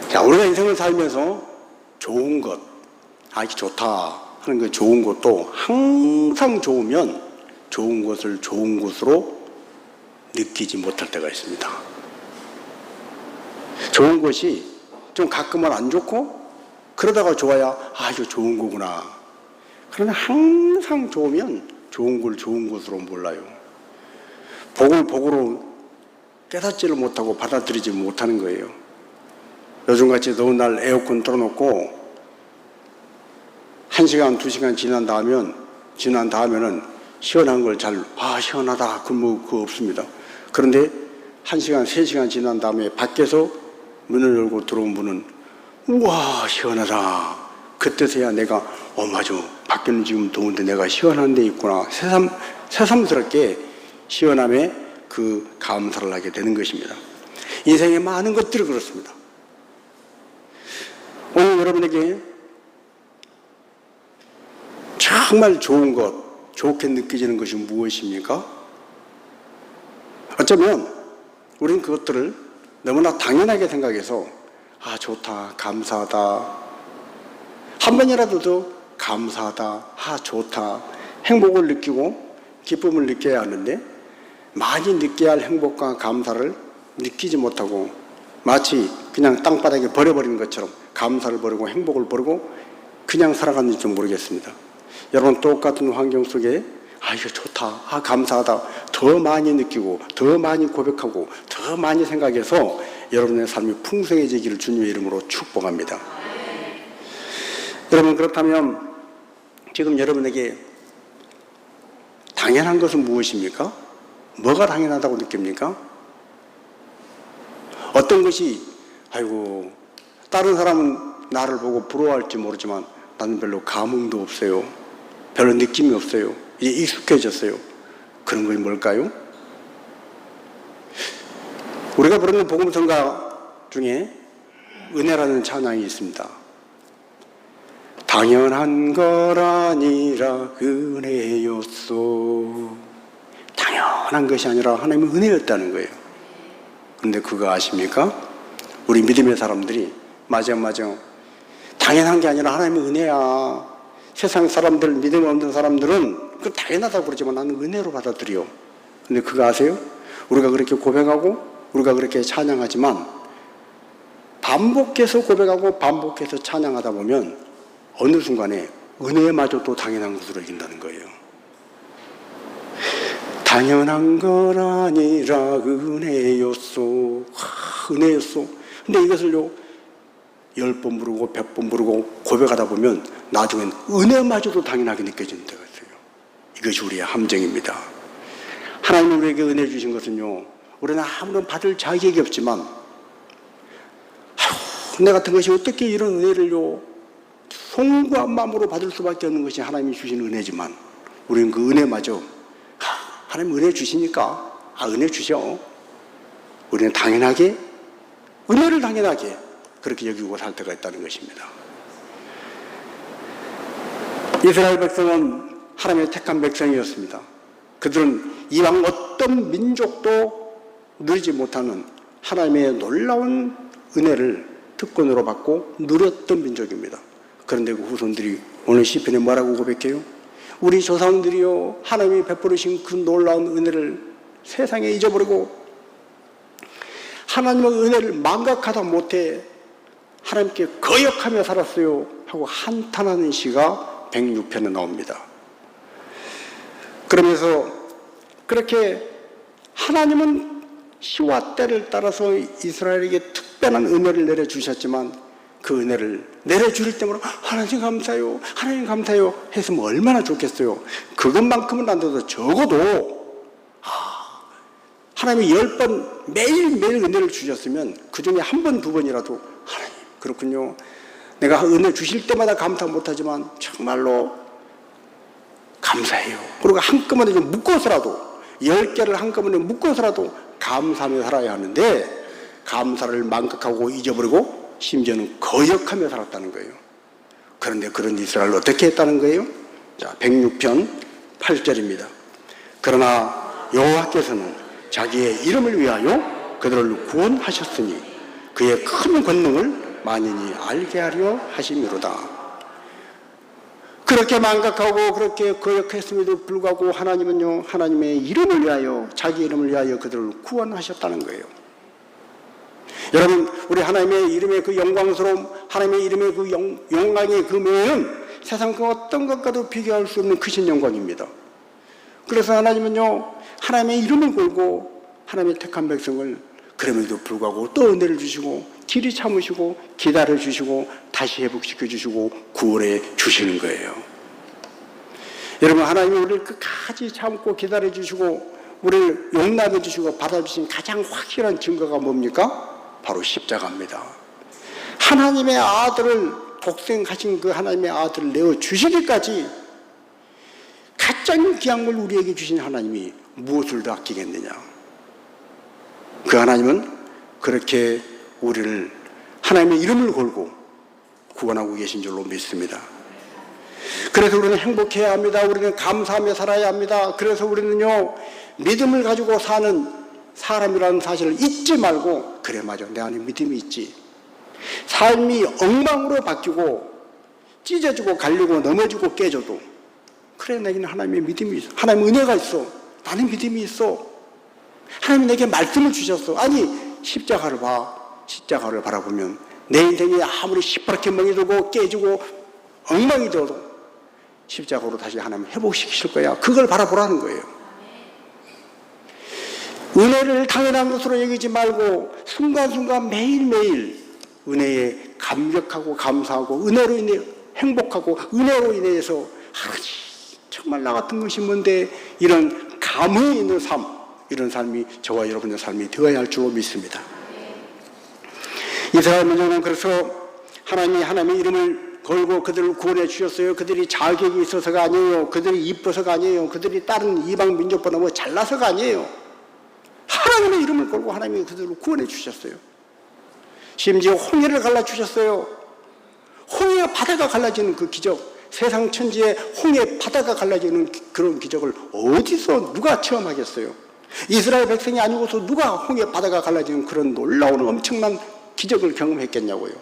자, 우리가 인생을 살면서 좋은 것, 이게 좋다 하는 그 좋은 것도 항상 좋으면 좋은 것을 좋은 것으로 느끼지 못할 때가 있습니다. 좋은 것이 좀 가끔은 안 좋고 그러다가 좋아야 이거 좋은 거구나. 그러나 항상 좋으면 좋은 걸 좋은 것으로 몰라요. 복을 복으로 깨닫지를 못하고 받아들이지 못하는 거예요. 요즘같이 더운 날 에어컨 틀어놓고 1시간, 2시간 지난 다음에는 시원한 걸 시원하다. 그거 없습니다. 그런데 1시간, 3시간 지난 다음에 밖에서 문을 열고 들어온 분은 우와, 시원하다. 그때서야 내가 맞아. 밖에는 지금 더운데 내가 시원한 데 있구나. 새삼스럽게 시원함에 그 감사를 하게 되는 것입니다. 인생의 많은 것들이 그렇습니다. 오늘 여러분에게 정말 좋은 것, 좋게 느껴지는 것이 무엇입니까? 어쩌면 우리는 그것들을 너무나 당연하게 생각해서 좋다, 감사하다, 한 번이라도 더 감사하다, 좋다, 행복을 느끼고 기쁨을 느껴야 하는데 많이 느껴야 할 행복과 감사를 느끼지 못하고 마치 그냥 땅바닥에 버려버리는 것처럼 감사를 버리고 행복을 버리고 그냥 살아갔는지 좀 모르겠습니다. 여러분, 똑같은 환경 속에 이거 좋다, 감사하다 더 많이 느끼고 더 많이 고백하고 더 많이 생각해서 여러분의 삶이 풍성해지기를 주님의 이름으로 축복합니다. 여러분, 그렇다면 지금 여러분에게 당연한 것은 무엇입니까? 뭐가 당연하다고 느낍니까? 어떤 것이 다른 사람은 나를 보고 부러워할지 모르지만 나는 별로 감흥도 없어요. 별로 느낌이 없어요. 이제 익숙해졌어요. 그런 것이 뭘까요? 우리가 부르는 복음성가 중에 은혜라는 찬양이 있습니다. 당연한 걸 아니라 은혜였소. 당연한 것이 아니라 하나님의 은혜였다는 거예요. 근데 그거 아십니까? 우리 믿음의 사람들이 맞아 당연한 게 아니라 하나님의 은혜야. 세상 사람들, 믿음 없는 사람들은 그 당연하다고 그러지만 나는 은혜로 받아들여. 근데 그거 아세요? 우리가 그렇게 고백하고 우리가 그렇게 찬양하지만 반복해서 고백하고 반복해서 찬양하다 보면 어느 순간에 은혜마저 또 당연한 것으로 여긴다는 거예요. 당연한 걸 아니라 은혜였소. 은혜였소. 근데 이것을요 10번 부르고 100번 부르고 고백하다 보면 나중엔 은혜마저도 당연하게 느껴지는 때가 있어요. 이것이 우리의 함정입니다. 하나님이 우리에게 은혜 주신 것은요, 우리는 아무런 받을 자격이 없지만 은혜 같은 것이 어떻게 이런 은혜를요 송구한 마음으로 받을 수밖에 없는 것이 하나님이 주신 은혜지만 우리는 그 은혜마저 하나님 은혜 주시니까 은혜 주셔. 우리는 당연하게 은혜를 당연하게 그렇게 여기고 살 때가 있다는 것입니다. 이스라엘 백성은 하나님의 택한 백성이었습니다. 그들은 이왕 어떤 민족도 누리지 못하는 하나님의 놀라운 은혜를 특권으로 받고 누렸던 민족입니다. 그런데 그 후손들이 오늘 시편에 뭐라고 고백해요? 우리 조상들이요 하나님이 베풀으신 그 놀라운 은혜를 세상에 잊어버리고 하나님의 은혜를 망각하다 못해 하나님께 거역하며 살았어요 하고 한탄하는 시가 106편에 나옵니다. 그러면서 그렇게 하나님은 시와 때를 따라서 이스라엘에게 특별한 은혜를 내려주셨지만 그 은혜를 내려줄 때마다 하나님 감사해요, 하나님 감사해요 했으면 얼마나 좋겠어요. 그것만큼은 안 돼도 적어도 하나님이 10번 매일매일 은혜를 주셨으면 그 중에 한 번, 두 번이라도 하나님 그렇군요, 내가 은혜 주실 때마다 감사 못하지만 정말로 감사해요. 그리고 한꺼번에 좀 묶어서라도 10개를 한꺼번에 묶어서라도 감사하며 살아야 하는데 감사를 망각하고 잊어버리고 심지어는 거역하며 살았다는 거예요. 그런데 그런 이스라엘을 어떻게 했다는 거예요? 자, 106편 8절입니다. 그러나 여호와께서는 자기의 이름을 위하여 그들을 구원하셨으니 그의 큰 권능을 만인이 알게 하려 하심이로다. 그렇게 망각하고 그렇게 거역했음에도 불구하고 하나님은요, 하나님의 이름을 위하여, 자기 이름을 위하여 그들을 구원하셨다는 거예요. 여러분, 우리 하나님의 이름의 그 영광스러움, 하나님의 이름의 그 영광의 그 명예는 세상 그 어떤 것과도 비교할 수 없는 크신 영광입니다. 그래서 하나님은요, 하나님의 이름을 걸고 하나님의 택한 백성을 그럼에도 불구하고 또 은혜를 주시고 길이 참으시고 기다려 주시고 다시 회복시켜 주시고 구원해 주시는 거예요. 여러분, 하나님이 우리를 끝까지 참고 기다려 주시고 우리를 용납해 주시고 받아주신 가장 확실한 증거가 뭡니까? 바로 십자가입니다. 하나님의 아들을, 독생하신 그 하나님의 아들을 내어 주시기까지 가장 귀한 걸 우리에게 주신 하나님이 무엇을 더 아끼겠느냐. 그 하나님은 그렇게 우리를 하나님의 이름을 걸고 구원하고 계신 줄로 믿습니다. 그래서 우리는 행복해야 합니다. 우리는 감사하며 살아야 합니다. 그래서 우리는요, 믿음을 가지고 사는 사람이라는 사실을 잊지 말고, 그래 맞아, 내 안에 믿음이 있지. 삶이 엉망으로 바뀌고 찢어지고 갈리고 넘어지고 깨져도 그래, 내게는 하나님의 믿음이 있어. 하나님의 은혜가 있어. 나는 믿음이 있어. 하나님이 내게 말씀을 주셨어. 아니, 십자가를 봐. 십자가를 바라보면 내 인생이 아무리 시퍼렇게 멍이 들고 깨지고 엉망이 되어도 십자가로 다시 하나님 회복시키실 거야. 그걸 바라보라는 거예요. 은혜를 당연한 것으로 여기지 말고 순간순간 매일매일 은혜에 감격하고 감사하고 은혜로 인해 행복하고 은혜로 인해서 정말 나 같은 것이 뭔데, 이런 감흥이 있는 삶, 이런 삶이 저와 여러분의 삶이 되어야 할 줄로 믿습니다. 이스라엘 민족은 그래서 하나님이 하나님의 이름을 걸고 그들을 구원해 주셨어요. 그들이 자격이 있어서가 아니에요. 그들이 이뻐서가 아니에요. 그들이 다른 이방 민족보다 뭐 잘나서가 아니에요. 하나님의 이름을 걸고 하나님이 그들을 구원해 주셨어요. 심지어 홍해를 갈라주셨어요. 홍해와 바다가 갈라지는 그 기적, 세상 천지에 홍해 바다가 갈라지는 그런 기적을 어디서 누가 체험하겠어요? 이스라엘 백성이 아니고서 누가 홍해 바다가 갈라지는 그런 놀라운 엄청난 기적을 경험했겠냐고요.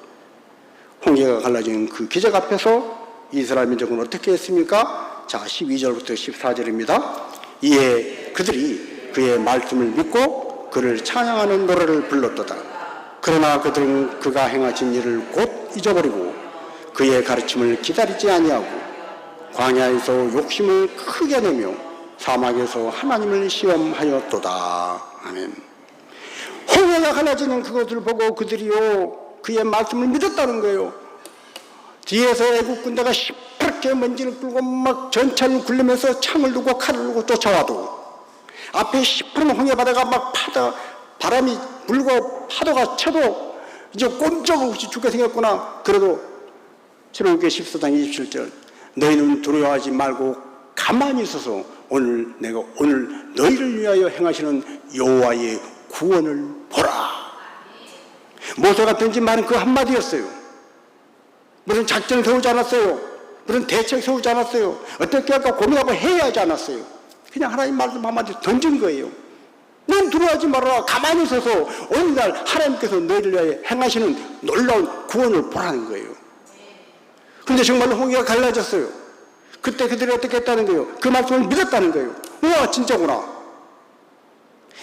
홍해가 갈라지는 그 기적 앞에서 이스라엘 민족은 어떻게 했습니까? 자, 12절부터 14절입니다. 이에 그들이 그의 말씀을 믿고 그를 찬양하는 노래를 불렀도다. 그러나 그들은 그가 행하신 일을 곧 잊어버리고 그의 가르침을 기다리지 아니하고 광야에서 욕심을 크게 내며 사막에서 하나님을 시험하였도다. 아멘. 홍해가 갈라지는 그것을 보고 그들이요, 그의 말씀을 믿었다는 거예요. 뒤에서 애국 군대가 시퍼렇게 먼지를 끌고 막 전차를 굴리면서 창을 두고 칼을 두고 쫓아와도 앞에 시퍼런 홍해 바다가 막 바람이 불고 파도가 쳐도 이제 꼼짝없이 죽게 생겼구나. 그래도 출애굽기 14장 27절, 너희는 두려워하지 말고 가만히 있어서 오늘 너희를 위하여 행하시는 여호와의 구원을 보라. 모세가 던진 말은 그 한마디였어요. 무슨 작전을 세우지 않았어요. 무슨 대책 세우지 않았어요. 어떻게 할까 고민하고 해야 하지 않았어요. 그냥 하나님 말씀 한마디 던진 거예요. 넌 두려워하지 말아라. 가만히 있어서 오늘날 하나님께서 너희를 위하여 행하시는 놀라운 구원을 보라는 거예요. 근데 정말로 홍해가 갈라졌어요. 그때 그들이 어떻게 했다는 거예요? 그 말씀을 믿었다는 거예요. 우와, 진짜구나.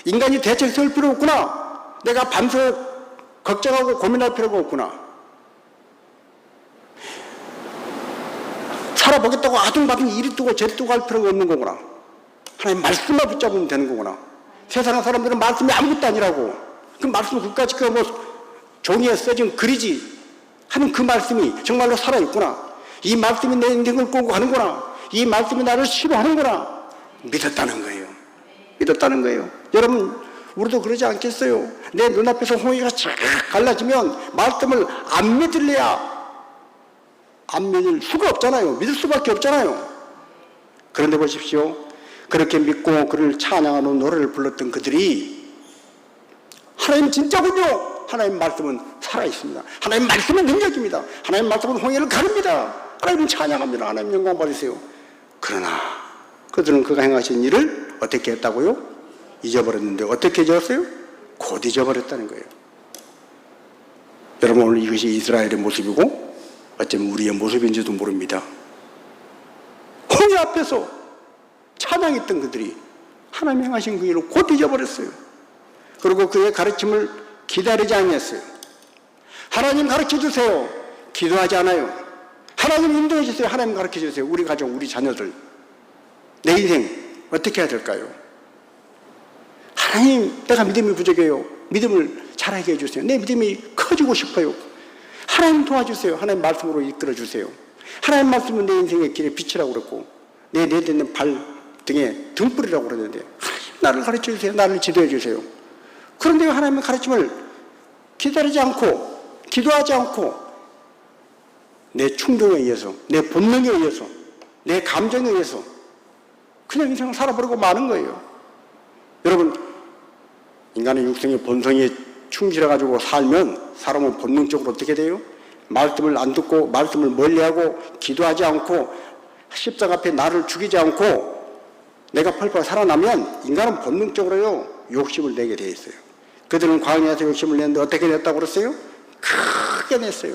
인간이 대책 세울 필요 없구나. 내가 밤새 걱정하고 고민할 필요가 없구나. 살아보겠다고 아둥바둥 이리 뜨고 저리 뜨고 할 필요가 없는 거구나. 하나님 말씀만 붙잡으면 되는 거구나. 세상 사람들은 말씀이 아무것도 아니라고. 그 말씀 그까짓 그 종이에 써진 글이지 하는 그 말씀이 정말로 살아있구나. 이 말씀이 내 인생을 끌고 가는구나. 이 말씀이 나를 치료하는구나. 믿었다는 거예요. 믿었다는 거예요. 여러분, 우리도 그러지 않겠어요? 내 눈앞에서 홍해가 쫙 갈라지면 말씀을 안 믿을래야 안 믿을 수가 없잖아요. 믿을 수밖에 없잖아요. 그런데 보십시오. 그렇게 믿고 그를 찬양하는 노래를 불렀던 그들이 하나님 진짜군요. 하나님 말씀은 살아있습니다. 하나님 말씀은 능력입니다. 하나님 말씀은 홍해를 가릅니다. 하나님 찬양합니다. 하나님 영광 받으세요. 그러나 그들은 그가 행하신 일을 어떻게 했다고요? 잊어버렸는데 어떻게 잊었어요? 곧 잊어버렸다는 거예요. 여러분, 오늘 이것이 이스라엘의 모습이고 어쩌면 우리의 모습인지도 모릅니다. 홍해 앞에서 찬양했던 그들이 하나님 행하신 그 일을 곧 잊어버렸어요. 그리고 그의 가르침을 기다리지 않았어요. 하나님 가르쳐 주세요. 기도하지 않아요. 하나님 인도해 주세요. 하나님 가르쳐 주세요. 우리 가족, 우리 자녀들, 내 인생 어떻게 해야 될까요? 하나님, 내가 믿음이 부족해요. 믿음을 잘하게 해주세요. 내 믿음이 커지고 싶어요. 하나님 도와주세요. 하나님 말씀으로 이끌어 주세요. 하나님 말씀은 내 인생의 길에 빛이라고 그랬고 내 내딛는 발 등에 등불이라고 그러는데 하나님 나를 가르쳐 주세요. 나를 지도해 주세요. 그런데 하나님의 가르침을 기다리지 않고 기도하지 않고 내 충동에 의해서, 내 본능에 의해서, 내 감정에 의해서 그냥 인생을 살아버리고 마는 거예요. 여러분, 인간의 육성의 본성에 충실해가지고 살면 사람은 본능적으로 어떻게 돼요? 말씀을 안 듣고 말씀을 멀리하고 기도하지 않고 십자가 앞에 나를 죽이지 않고 내가 펄펄 살아나면 인간은 본능적으로요 욕심을 내게 돼 있어요. 그들은 광야에서 욕심을 냈는데 어떻게 냈다고 그랬어요? 크게 냈어요.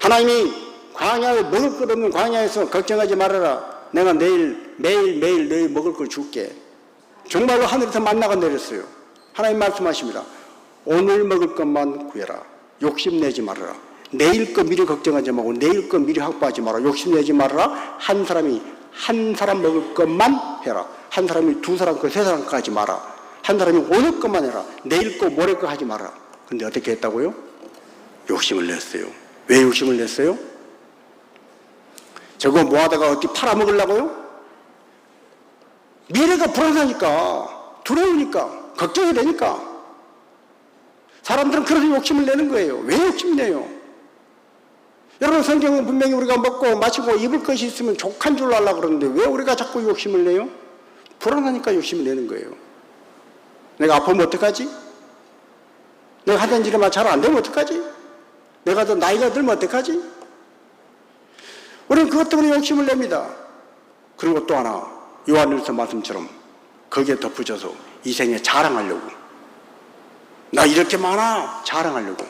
하나님이 광야에 먹을 것 없는 광야에서 걱정하지 말아라. 내가 매일 너희 먹을 걸 줄게. 정말로 하늘에서 만나가 내렸어요. 하나님 말씀하십니다. 오늘 먹을 것만 구해라. 욕심내지 말아라. 내일 거 미리 걱정하지 말고 내일 거 미리 확보하지 마라. 욕심내지 말아라. 한 사람 먹을 것만 해라. 한 사람이 두 사람 거, 세 사람 거 하지 마라. 한 사람이 오늘 것만 해라. 내일 거, 모레 거 하지 마라. 근데 어떻게 했다고요? 욕심을 냈어요. 왜 욕심을 냈어요? 저거 모아다가 어디 팔아먹으려고요? 미래가 불안하니까, 두려우니까, 걱정이 되니까. 사람들은 그래서 욕심을 내는 거예요. 왜 욕심 내요? 여러분, 성경은 분명히 우리가 먹고 마시고 입을 것이 있으면 족한 줄 알라 그러는데 왜 우리가 자꾸 욕심을 내요? 불안하니까 욕심을 내는 거예요. 내가 아프면 어떡하지? 내가 하던 일이 잘 안 되면 어떡하지? 내가 더 나이가 들면 어떡하지? 우리는 그것 때문에 욕심을 냅니다. 그리고 또 하나, 요한일서 말씀처럼 거기에 덧붙여서 이 생에 자랑하려고. 나 이렇게 많아 자랑하려고.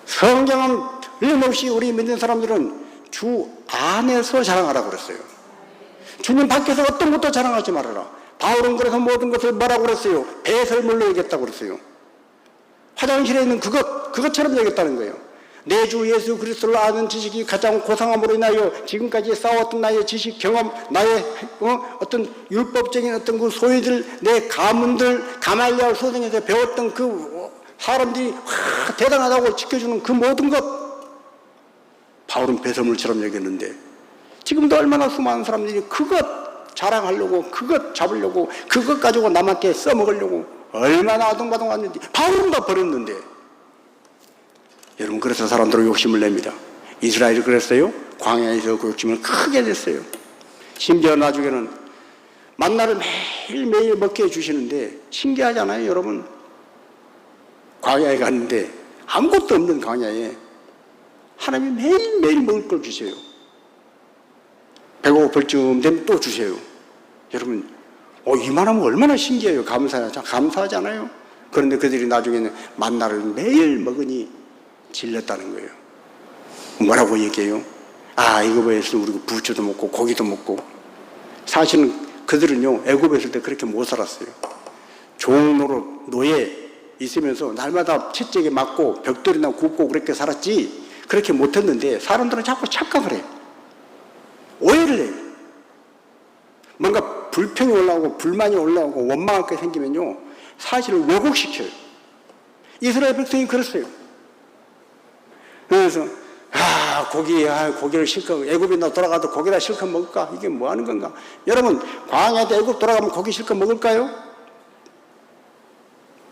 성경은 틀림없이 우리 믿는 사람들은 주 안에서 자랑하라고 그랬어요. 주님 밖에서 어떤 것도 자랑하지 말아라. 바울은 그래서 모든 것을 뭐라고 그랬어요? 배설물로 여겼다고 그랬어요. 화장실에 있는 그것처럼 여겼다는 거예요. 내 주 예수 그리스도를 아는 지식이 가장 고상함으로 인하여 지금까지 쌓아왔던 나의 지식, 경험, 나의 어떤 율법적인 어떤 그 소유들, 내 가문들, 가말리엘 소생에서 배웠던 그 사람들이 대단하다고 지켜주는 그 모든 것, 바울은 배설물처럼 여겼는데 지금도 얼마나 수많은 사람들이 그것 자랑하려고, 그것 잡으려고, 그것 가지고 남한테 써먹으려고 얼마나 아둥바둥하는데 바울은 다 버렸는데. 여러분, 그래서 사람들은 욕심을 냅니다. 이스라엘이 그랬어요. 광야에서 그 욕심을 크게 냈어요. 심지어 나중에는 만나를 매일매일 먹게 해주시는데 신기하잖아요. 여러분, 광야에 갔는데 아무것도 없는 광야에 하나님이 매일매일 먹을 걸 주세요. 배고플 쯤 되면 또 주세요. 여러분, 이만하면 얼마나 신기해요. 감사하잖아요. 그런데 그들이 나중에는 만나를 매일 먹으니 질렸다는 거예요. 뭐라고 얘기해요? 애굽에서 우리가 부추도 먹고 고기도 먹고. 사실은 그들은요, 애굽에 있을 때 그렇게 못 살았어요. 종로로 노예 있으면서 날마다 채찍에 맞고 벽돌이나 굽고 그렇게 살았지 그렇게 못했는데 사람들은 자꾸 착각을 해요. 오해를 해요. 뭔가 불평이 올라오고 불만이 올라오고 원망할 게 생기면요, 사실을 왜곡시켜요. 이스라엘 백성이 그랬어요. 그래서 고기를 실컷, 애굽에 돌아가도 고기다 실컷 먹을까? 이게 뭐 하는 건가? 여러분, 광야에 애굽 돌아가면 고기 실컷 먹을까요?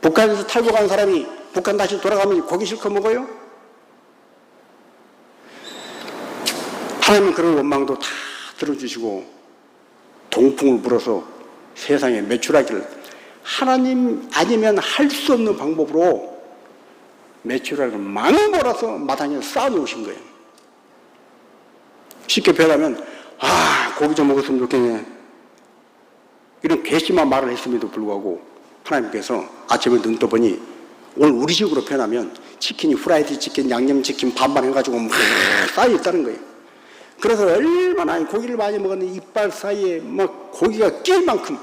북한에서 탈북한 사람이 북한 다시 돌아가면 고기 실컷 먹어요? 하나님은 그런 원망도 다 들어주시고 동풍을 불어서 세상에 매출하기를, 하나님 아니면 할 수 없는 방법으로 매출하기를 망몰아서 마당에 쌓아놓으신 거예요. 쉽게 표현하면 고기 좀 먹었으면 좋겠네, 이런 괘씸한 말을 했음에도 불구하고 하나님께서 아침에 눈 떠보니, 오늘 우리식으로 표현하면 치킨이 후라이드 치킨, 양념치킨 반반 해가지고 막 쌓여 있다는 거예요. 그래서 얼마나 고기를 많이 먹었는데 이빨 사이에 막 고기가 낄 만큼.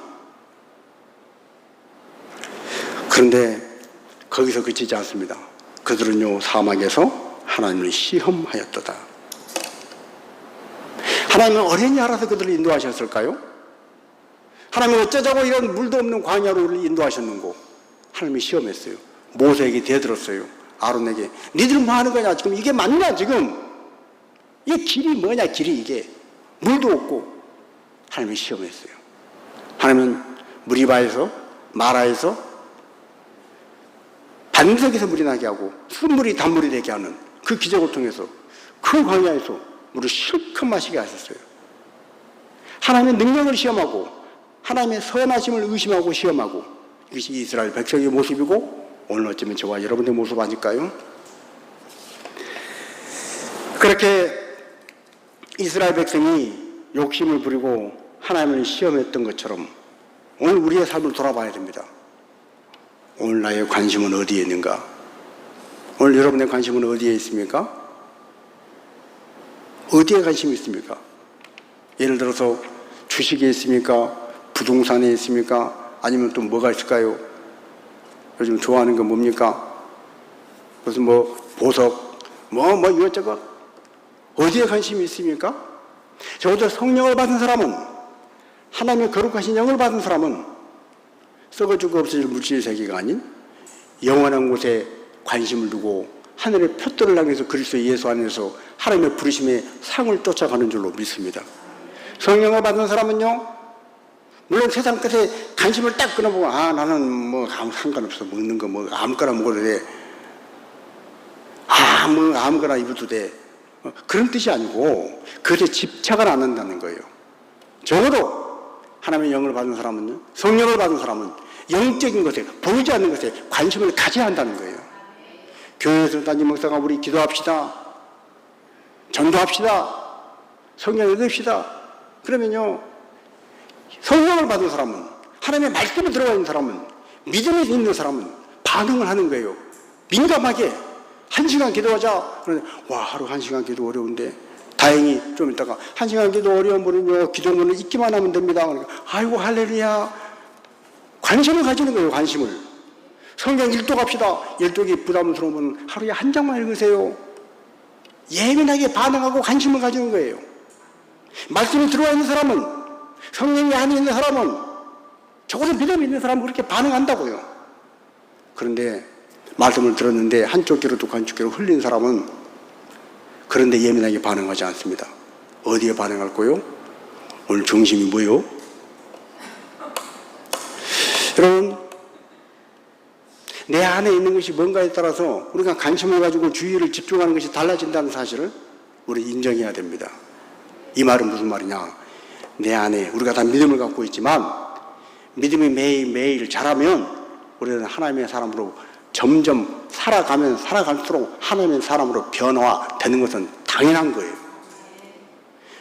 그런데 거기서 그치지 않습니다. 그들은요 사막에서 하나님을 시험하였도다. 하나님은 어린이 알아서 그들을 인도하셨을까요? 하나님은 어쩌자고 이런 물도 없는 광야로 인도하셨는고? 하나님이 시험했어요. 모세에게 대들었어요. 아론에게 니들 뭐 하는 거냐? 지금 이게 맞냐? 지금 이 길이 뭐냐? 길이 이게 물도 없고. 하나님이 시험했어요. 하나님은 무리바에서 마라에서 반석에서 물이 나게 하고 순물이 단물이 되게 하는 그 기적을 통해서 그 광야에서 물을 실컷 마시게 하셨어요. 하나님의 능력을 시험하고 하나님의 선하심을 의심하고 시험하고, 이것이 이스라엘 백성의 모습이고 오늘 어쩌면 저와 여러분의 모습 아닐까요? 그렇게 이스라엘 백성이 욕심을 부리고 하나님을 시험했던 것처럼 오늘 우리의 삶을 돌아봐야 됩니다. 오늘 나의 관심은 어디에 있는가? 오늘 여러분의 관심은 어디에 있습니까? 어디에 관심이 있습니까? 예를 들어서 주식에 있습니까? 부동산에 있습니까? 아니면 또 뭐가 있을까요? 요즘 좋아하는 거 뭡니까? 무슨 뭐 보석, 뭐 이것저것 어디에 관심이 있습니까? 적어도 성령을 받은 사람은, 하나님의 거룩하신 영을 받은 사람은 썩어지고 없어질 물질 세계가 아닌 영원한 곳에 관심을 두고 하늘의 표들을 향해서 그리스도 예수 안에서 하나님의 부르심의 상을 쫓아가는 줄로 믿습니다. 성령을 받은 사람은요, 물론 세상 끝에 관심을 딱 끊어보고 나는 뭐 아무 상관없어, 먹는 거 뭐 아무거나 먹어도 돼, 뭐 아무거나 입어도 돼, 그런 뜻이 아니고 그것에 집착을 안 한다는 거예요. 적어도 하나님의 영을 받은 사람은요, 성령을 받은 사람은 영적인 것에, 보이지 않는 것에 관심을 가져야 한다는 거예요. 교회에서 단지 목사가 우리 기도합시다, 전도합시다, 성경 읽읍시다. 그러면요, 성령을 받은 사람은, 하나님의 말씀에 들어가 있는 사람은, 믿음이 있는 사람은 반응을 하는 거예요. 민감하게. 1시간 기도하자. 그런데 와, 하루 1시간 기도 어려운데, 다행히 좀 있다가 1시간 기도 어려운 분은요, 기도문을 읽기만 하면 됩니다. 그러니까 아이고 할렐루야. 관심을 가지는 거예요. 관심을. 성경 일독합시다. 일독이 부담스러우면 하루에 한 장만 읽으세요. 예민하게 반응하고 관심을 가지는 거예요. 말씀이 들어와 있는 사람은, 성령이 안에 있는 사람은, 적어도 믿음이 있는 사람은 그렇게 반응한다고요. 그런데 말씀을 들었는데 한쪽 귀로 듣고 한쪽 귀로 흘린 사람은 그런데 예민하게 반응하지 않습니다. 어디에 반응할 거요? 오늘 중심이 뭐요? 여러분, 내 안에 있는 것이 뭔가에 따라서 우리가 관심을 가지고 주의를 집중하는 것이 달라진다는 사실을 우리 인정해야 됩니다. 이 말은 무슨 말이냐? 내 안에 우리가 다 믿음을 갖고 있지만 믿음이 매일매일 자라면 우리는 하나님의 사람으로 점점 살아가면 살아갈수록 하나님의 사람으로 변화되는 것은 당연한 거예요.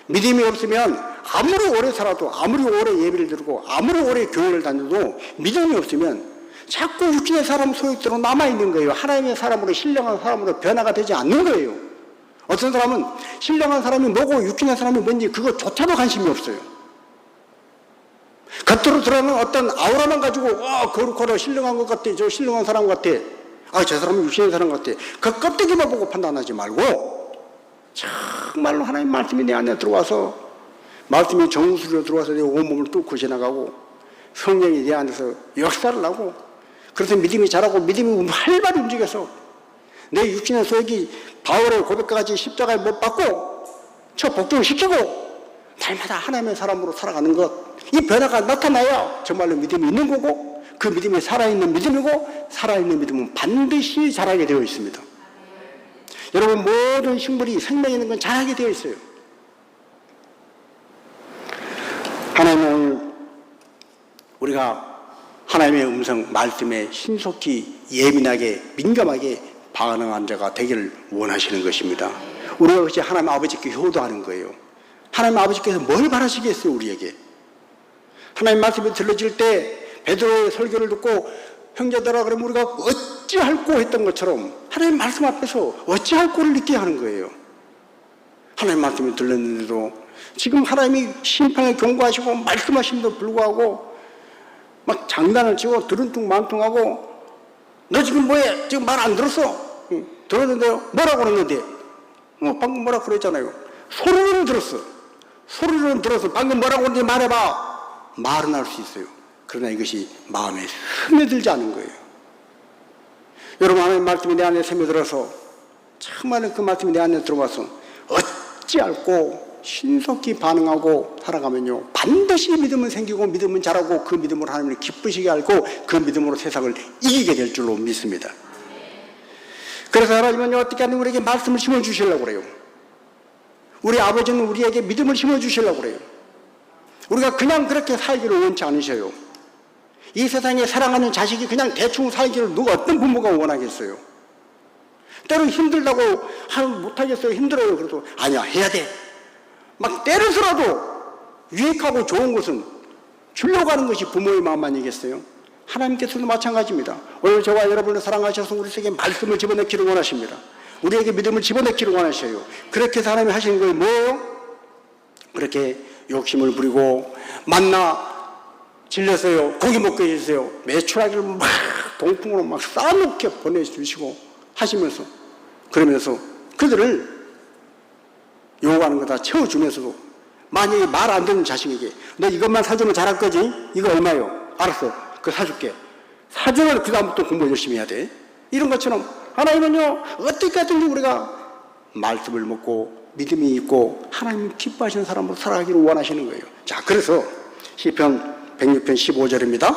믿음이 없으면 아무리 오래 살아도, 아무리 오래 예배를 드리고, 아무리 오래 교회를 다녀도 믿음이 없으면 자꾸 육신의 사람 소유대로 남아있는 거예요. 하나님의 사람으로, 신령한 사람으로 변화가 되지 않는 거예요. 어떤 사람은 신령한 사람이 뭐고 육신의 사람이 뭔지 그거조차도 관심이 없어요. 겉으로 드러나는 어떤 아우라만 가지고 거룩하다, 신령한 것 같아, 저 신령한 사람 같아, 저 사람은 육신의 사람 같아, 그 껍데기만 보고 판단하지 말고 정말로 하나님 말씀이 내 안에 들어와서, 말씀이 정수로 들어와서 내 온몸을 뚫고 지나가고 성령이 내 안에서 역사를 하고, 그래서 믿음이 자라고 믿음이 활발히 움직여서 내 육신의 소욕이 바울의 고백까지 십자가에 못 박고 저 복종시키고 날마다 하나님의 사람으로 살아가는 것, 이 변화가 나타나야 정말로 믿음이 있는 거고, 그 믿음이 살아있는 믿음이고, 살아있는 믿음은 반드시 자라게 되어 있습니다. 여러분, 모든 식물이 생명 있는 건 자라게 되어 있어요. 하나님은 오늘 우리가 하나님의 음성, 말씀에 신속히, 예민하게, 민감하게 반응한 자가 되기를 원하시는 것입니다. 우리가 그것이 하나님 아버지께 효도하는 거예요. 하나님 아버지께서 뭘 바라시겠어요, 우리에게? 하나님 말씀이 들려질 때 베드로의 설교를 듣고 형제들아, 그러면 우리가 어찌할꼬 했던 것처럼 하나님 말씀 앞에서 어찌할꼬를 느끼게 하는 거예요. 하나님 말씀이 들렸는데도 지금 하나님이 심판을 경고하시고 말씀하심에도 불구하고 막 장난을 치고 들은뚱만뚱하고 너 지금 뭐해? 지금 말 안 들었어? 응, 들었는데요? 뭐라고 그러는데? 방금 뭐라고 그랬잖아요. 소리는 들었어. 소리는 들어서 방금 뭐라고 그러는지 말해봐. 말은 할 수 있어요. 그러나 이것이 마음에 스며들지 않은 거예요. 여러분, 하나님 말씀이 내 안에 스며들어서 참말로 그 말씀이 내 안에 들어와서 어찌할꼬 신속히 반응하고 살아가면요, 반드시 믿음은 생기고 믿음은 자라고 그 믿음으로 하나님을 기쁘시게 알고 그 믿음으로 세상을 이기게 될 줄로 믿습니다. 그래서 하나님은 어떻게 하면 우리에게 말씀을 심어주시려고 그래요. 우리 아버지는 우리에게 믿음을 심어주시려고 그래요. 우리가 그냥 그렇게 살기를 원치 않으셔요. 이 세상에 사랑하는 자식이 그냥 대충 살기를 누가 어떤 부모가 원하겠어요. 때로 힘들다고 못하겠어요. 힘들어요. 그래도 아니야, 해야 돼. 막 때려서라도 유익하고 좋은 것은 주려고 하는 것이 부모의 마음 아니겠어요? 하나님께서도 마찬가지입니다. 오늘 저와 여러분을 사랑하셔서 우리에게 말씀을 집어넣기를 원하십니다. 우리에게 믿음을 집어넣기를 원하셔요. 그렇게 해서 하나님이 하시는 게 뭐예요? 그렇게 욕심을 부리고 만나 질렸어요. 고기 먹게 해주세요. 매출하기를 막 동풍으로 막 쌓아놓게 보내주시고 하시면서 그러면서 그들을 요구하는 거 다 채워주면서도 만약에 말 안 듣는 자식에게 너 이것만 사주면 잘할 거지? 이거 얼마요? 알았어. 그거 사줄게. 사주면 그 다음부터 공부 열심히 해야 돼. 이런 것처럼 하나님은요, 어떻게 하든지 우리가 말씀을 먹고 믿음이 있고 하나님 기뻐하시는 사람으로 살아가기를 원하시는 거예요. 자, 그래서 시편 106편 15절입니다.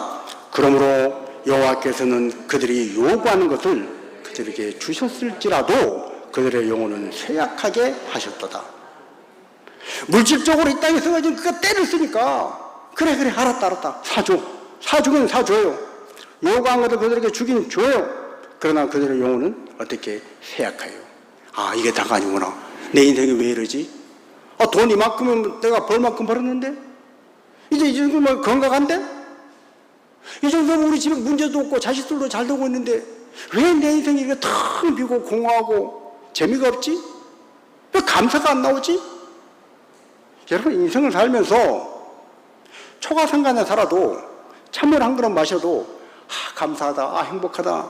그러므로 여호와께서는 그들이 요구하는 것을 그들에게 주셨을지라도 그들의 영혼은 쇠약하게 하셨도다. 물질적으로 이 땅에서 가지고 그가 때를 쓰니까 그래 알았다 사주면 사줘요. 요구한 것을 그들에게 주긴 줘요. 그러나 그들의 영혼은 어떻게 쇠약해요. 아, 이게 다가 아니구나. 내 인생이 왜 이러지? 돈 이만큼은 내가 벌만큼 벌었는데 이제 이 정도면 건강한데? 이 정도면 우리 집에 문제도 없고 자식들도 잘 되고 있는데 왜 내 인생이 이렇게 텅 비고 공허하고 재미가 없지? 왜 감사가 안 나오지? 여러분, 인생을 살면서 초가상간에 살아도 찬물 한 그릇 마셔도 감사하다, 행복하다,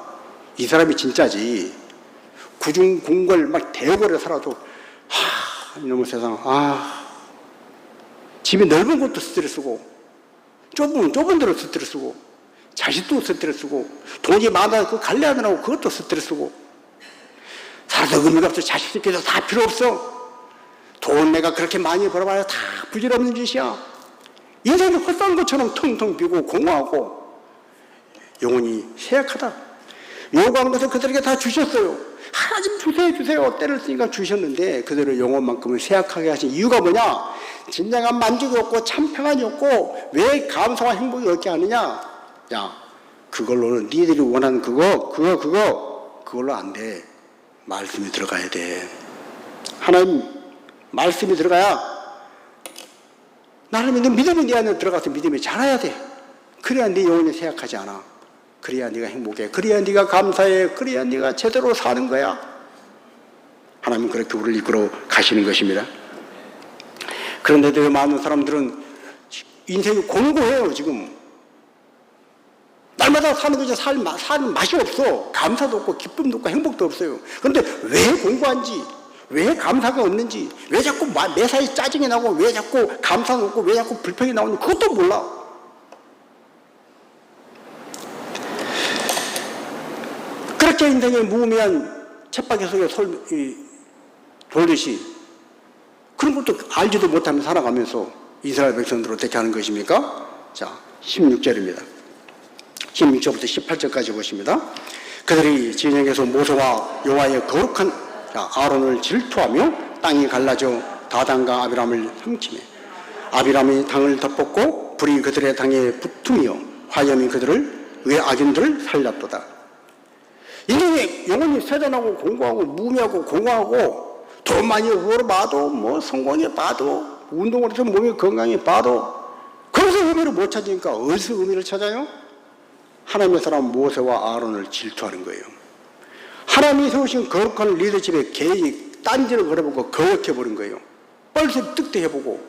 이 사람이 진짜지. 구중궁궐 막 대여벌에 살아도 이놈의 세상, 집이 넓은 것도 스트레스고 좁은 데로 스트레스고 자식도 스트레스고 돈이 많아서 그 관리하느라고 그것도 스트레스고 살아서 의미가 없어. 자식 새끼도 다 필요 없어. 돈 내가 그렇게 많이 벌어봐야 다 부질없는 짓이야. 인생이 헛산 것처럼 텅텅 비고 공허하고 영혼이 쇠약하다. 요구하는 것을 그들에게 다 주셨어요. 하나님 주세요. 때를 쓰니까 주셨는데 그들의 영혼만큼은 쇠약하게 하신 이유가 뭐냐? 진정한 만족이 없고 참 평안이 없고 왜 감사와 행복이 없게 하느냐? 야, 그걸로는 니들이 원하는 그걸로 안 돼. 말씀이 들어가야 돼. 하나님 말씀이 들어가야 나를 믿는 믿음이 네 안에 들어가서 믿음이 자라야 돼. 그래야 네 영혼이 쇠약하지 않아. 그래야 네가 행복해. 그래야 네가 감사해. 그래야 네가 제대로 사는 거야. 하나님은 그렇게 우리를 이끌어 가시는 것입니다. 그런데도 많은 사람들은 인생이 공고해요. 지금 날마다 사는 거지 사는 맛이 없어. 감사도 없고 기쁨도 없고 행복도 없어요. 그런데 왜 공고한지, 왜 감사가 없는지, 왜 자꾸 매사에 짜증이 나고, 왜 자꾸 감사가 없고, 왜 자꾸 불평이 나오는지 그것도 몰라. 그렇게 인생의 무의미한 쳇바퀴 속에 돌듯이 그런 것도 알지도 못하며 살아가면서 이스라엘 백성들을 어떻게 하는 것입니까? 자, 16절입니다. 16절부터 18절까지 보십니다. 그들이 진영에서 모세와 여호와의 거룩한 아론을 질투하며 땅이 갈라져 다단과 아비람을 삼키매 아비람이 당을 덮었고 불이 그들의 당에 붙으며 화염이 그들의 악인들을 살렸도다. 인생의 영혼이 세단하고 공고하고 무미하고 공허하고 돈 많이 벌어봐도 뭐 성공해 봐도 운동을 해서 몸이 건강해 봐도 거기서 의미를 못 찾으니까 어디서 의미를 찾아요? 하나님의 사람 모세와 아론을 질투하는 거예요. 하나님이 세우신 거룩한 리더십에 개인이 딴지를 걸어보고 거역해버린 거예요. 뻘소리 뜩대해보고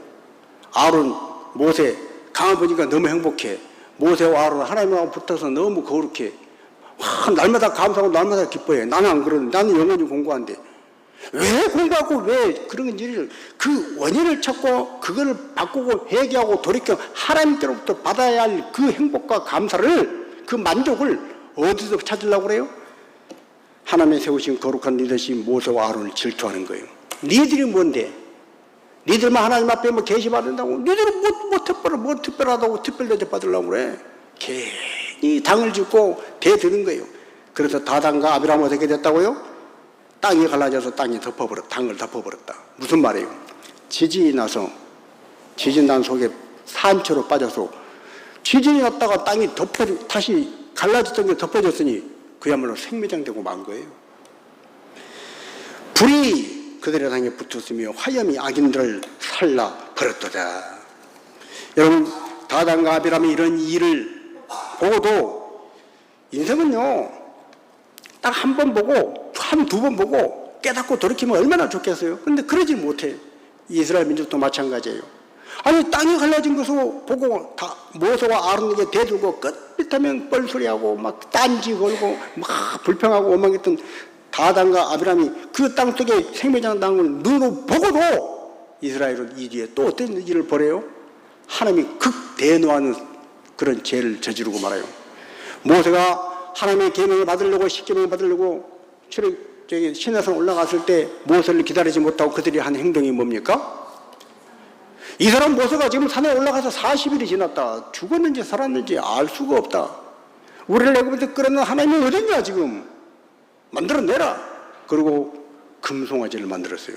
아론, 모세 가만 보니까 너무 행복해. 모세와 아론 하나님하고 붙어서 너무 거룩해. 와, 날마다 감사하고 날마다 기뻐해. 나는 안 그러는데, 나는 영원히 공부한대. 왜 공부하고 왜 그런 일을, 그 원인을 찾고 그걸 바꾸고 회개하고 돌이켜 하나님께로부터 받아야 할 그 행복과 감사를, 그 만족을 어디서 찾으려고 그래요? 하나님이 세우신 거룩한 리더십 모세와 아론을 질투하는 거예요. 니들이 뭔데? 니들만 하나님 앞에 뭐 계시 받는다고? 니들은 뭐 특별하다고 특별 대접 받으려고 그래? 괜히 당을 짓고 대드는 거예요. 그래서 다단과 아비람은 어떻게 됐다고요? 땅이 갈라져서 땅을 덮어버렸다. 무슨 말이에요? 지진이 나서, 지진 난 속에 산초로 빠져서 지진이 났다가 땅이 다시 갈라졌던 게 덮어졌으니 그야말로 생매장되고 만 거예요. 불이 그들의 땅에 붙었으며 화염이 악인들을 살라 버렸도다. 여러분, 다단과 아비람이 이런 일을 보고도 인생은요, 딱 한 번 보고 두 번 보고 깨닫고 돌이키면 얼마나 좋겠어요. 그런데 그러지 못해. 이스라엘 민족도 마찬가지예요. 아니, 땅이 갈라진 것을 보고 다 모세와 아론에게 대들고 끝빛하면 뻘소리하고 막 딴지 걸고 막 불평하고 원망했던 다단과 아비람이 그 땅 속에 생명장 땅을 눈으로 보고도 이스라엘은 이 뒤에 또 어떤 일을 벌여요? 하나님이 극대노하는 그런 죄를 저지르고 말아요. 모세가 하나님의 계명을 받으려고, 십계명을 받으려고 시내산 올라갔을 때 모세를 기다리지 못하고 그들이 한 행동이 뭡니까? 이 사람 모세가 지금 산에 올라가서 40일이 지났다. 죽었는지 살았는지 알 수가 없다. 우리를 내게부터 끌어낸 하나님이 어딨냐 지금. 만들어내라. 그리고 금송아지를 만들었어요.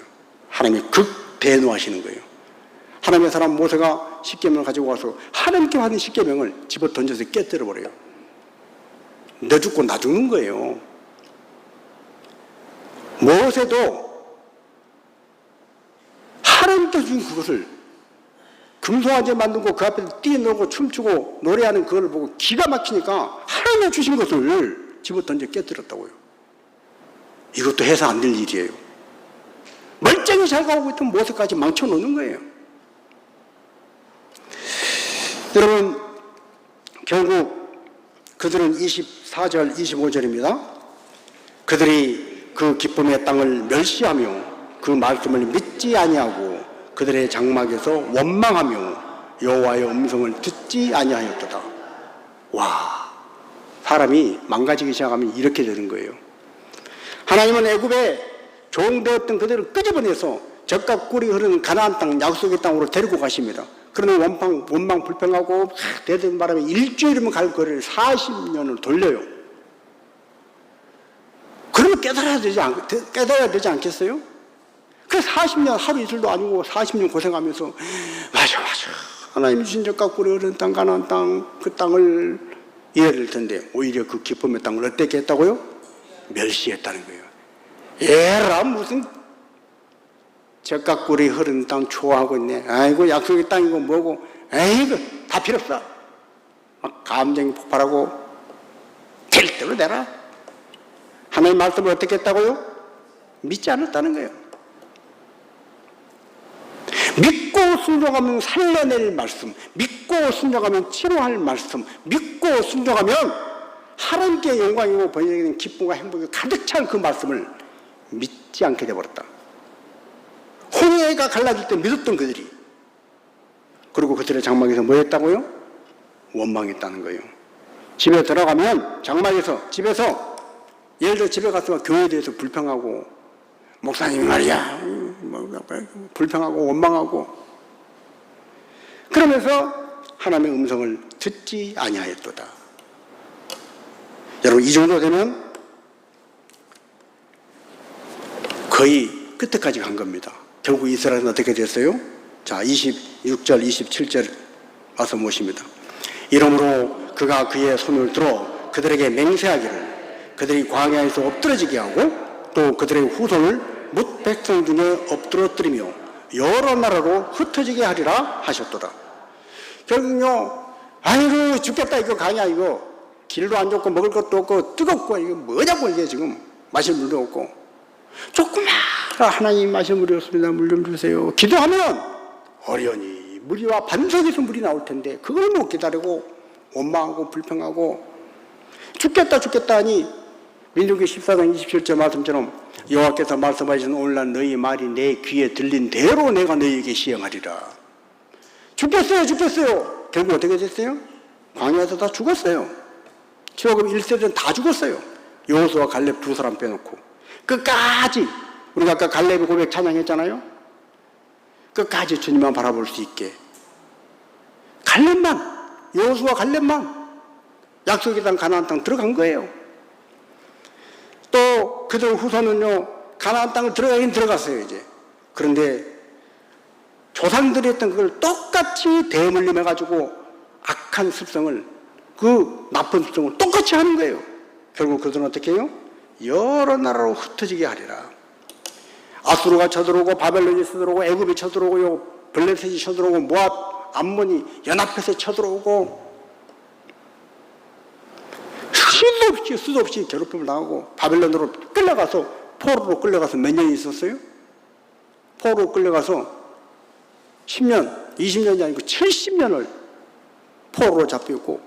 하나님이 극대노하시는 거예요. 하나님의 사람 모세가 십계명을 가지고 와서 하나님께 받은 십계명을 집어 던져서 깨뜨려버려요. 너 죽고 나 죽는 거예요. 모세도 하나님께 준 그것을 금송아지 만들고 그 앞에서 뛰어놀고 춤추고 노래하는 그걸 보고 기가 막히니까 하나님이 주신 것을 집어 던져 깨뜨렸다고요. 이것도 해서 안 될 일이에요. 멀쩡히 잘 가고 있던 모세까지 망쳐놓는 거예요. 여러분, 결국 그들은 24절 25절입니다. 그들이 그 기쁨의 땅을 멸시하며 그 말씀을 믿지 아니하고 그들의 장막에서 원망하며 여호와의 음성을 듣지 아니하였도다. 와, 사람이 망가지기 시작하면 이렇게 되는 거예요. 하나님은 애굽에 종되었던 그들을 끄집어내서 젖과 꿀이 흐르는 가나안 땅, 약속의 땅으로 데리고 가십니다. 그러나 원망 불평하고 대드는 바람에 일주일이면 갈 거리를 40년을 돌려요. 그러면 깨달아야 되지 않겠어요? 그 40년 하루 이틀도 아니고 40년 고생하면서 맞아 하나님 주신 젖과 꿀이 흐르는 땅, 가나안 땅, 그 땅을 이해야 될 텐데 오히려 그 기쁨의 땅을 어떻게 했다고요? 멸시했다는 거예요. 얘라 무슨 젖과 꿀이 흐르는 땅 좋아하고 있네. 아이고 약속의 땅이고 뭐고, 에이구 다 필요 없어. 막 감정이 폭발하고 될 대로 내라. 하나님 말씀을 어떻게 했다고요? 믿지 않았다는 거예요. 믿고 순종하면 살려낼 말씀, 믿고 순종하면 치료할 말씀, 믿고 순종하면 하나님께 영광이고 번영에는 기쁨과 행복이 가득 찬 그 말씀을 믿지 않게 되어버렸다. 홍해가 갈라질 때 믿었던 그들이, 그리고 그들의 장막에서 뭐 했다고요? 원망했다는 거예요. 집에 들어가면 장막에서, 집에서 예를 들어 집에 가서 교회에 대해서 불평하고, 목사님이 말이야 불평하고 원망하고, 그러면서 하나님의 음성을 듣지 아니하였도다. 여러분, 이 정도 되면 거의 끝에까지 간 겁니다. 결국 이스라엘은 어떻게 됐어요? 자, 26절 27절 와서 모십니다. 이러므로 그가 그의 손을 들어 그들에게 맹세하기를 그들이 광야에서 엎드러지게 하고 또 그들의 후손을 뭇 백성 중에 엎드러뜨리며 여러 나라로 흩어지게 하리라 하셨도다. 결국요, 아이고 죽겠다 이거 가냐 이거, 길도 안 좋고 먹을 것도 없고 뜨겁고 이게 뭐냐고 이게 지금 마실 물도 없고 조그마한 하나님 마실 물이 없습니다. 물 좀 주세요. 기도하면 어련히 무리와 반석에서 물이 나올 텐데 그걸 못 기다리고 원망하고 불평하고 죽겠다 하니 민수기 14장 27절 말씀처럼 여호와께서 말씀하신 오늘날 너희 말이 내 귀에 들린 대로 내가 너희에게 시행하리라. 죽겠어요. 결국 어떻게 됐어요? 광야에서 다 죽었어요. 출애굽 1세대는 다 죽었어요. 여호수아 갈렙 두 사람 빼놓고 끝까지 우리가 아까 갈렙의 고백 찬양했잖아요. 끝까지 주님만 바라볼 수 있게 갈렙만, 여호수아 갈렙만 약속의 땅 가나안 땅 들어간 거예요. 또 그들 후손은요 가나안 땅을 들어가긴 들어갔어요 이제. 그런데 조상들이 했던 그걸 똑같이 대물림해가지고 악한 습성을, 그 나쁜 습성을 똑같이 하는 거예요. 결국 그들은 어떻게 해요? 여러 나라로 흩어지게 하리라. 아수르가 쳐들어오고 바벨론이 쳐들어오고 애굽이 쳐들어오고 블레셋이 쳐들어오고 모압, 암몬이 연합해서 쳐들어오고 수도 없이 괴롭힘을 당하고 바벨론으로 끌려가서 포로로 끌려가서 몇 년이 있었어요? 포로로 끌려가서 10년, 20년이 아니고 70년을 포로로 잡혔고